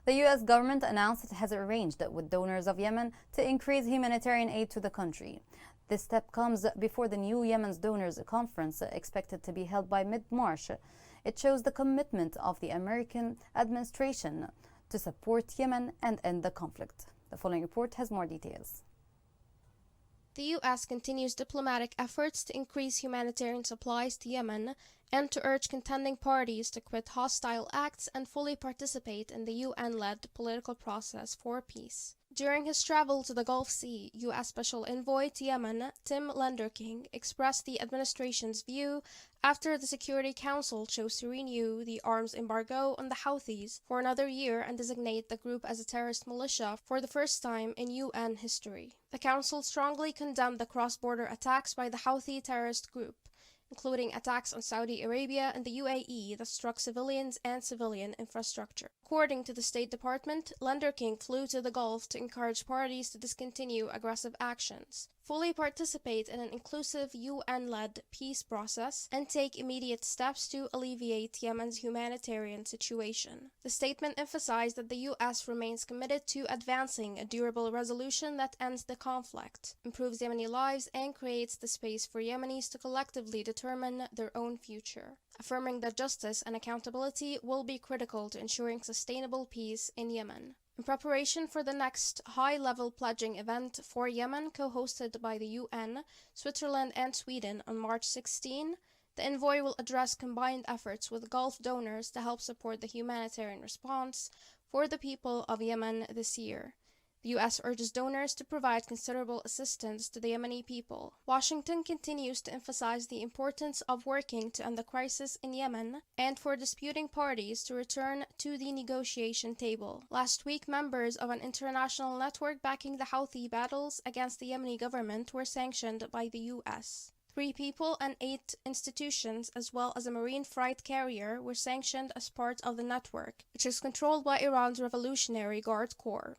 The U.S. government announced it has arranged with donors of Yemen to increase humanitarian aid to the country. This step comes before the new Yemen's Donors Conference, expected to be held by mid-March. It shows the commitment of the American administration to support Yemen and end the conflict. The following report has more details. The U.S. continues diplomatic efforts to increase humanitarian supplies to Yemen and to urge contending parties to quit hostile acts and fully participate in the UN-led political process for peace. During his travel to the Gulf Sea, U.S. Special Envoy to Yemen, Tim Lenderking, expressed the administration's view after the Security Council chose to renew the arms embargo on the Houthis for another year and designate the group as a terrorist militia for the first time in UN history. The Council strongly condemned the cross-border attacks by the Houthi terrorist group, including attacks on Saudi Arabia and the UAE that struck civilians and civilian infrastructure. According to the State Department, Lenderking flew to the Gulf to encourage parties to discontinue aggressive actions, fully participate in an inclusive UN-led peace process, and take immediate steps to alleviate Yemen's humanitarian situation. The statement emphasized that the U.S. remains committed to advancing a durable resolution that ends the conflict, improves Yemeni lives, and creates the space for Yemenis to collectively determine their own future, affirming that justice and accountability will be critical to ensuring sustainable peace in Yemen. In preparation for the next high-level pledging event for Yemen, co-hosted by the UN, Switzerland, and Sweden on March 16, the envoy will address combined efforts with Gulf donors to help support the humanitarian response for the people of Yemen this year. The U.S. urges donors to provide considerable assistance to the Yemeni people. Washington continues to emphasize the importance of working to end the crisis in Yemen and for disputing parties to return to the negotiation table. Last week, members of an international network backing the Houthi battles against the Yemeni government were sanctioned by the U.S. 3 people and 8 institutions, as well as a marine freight carrier, were sanctioned as part of the network, which is controlled by Iran's Revolutionary Guard Corps.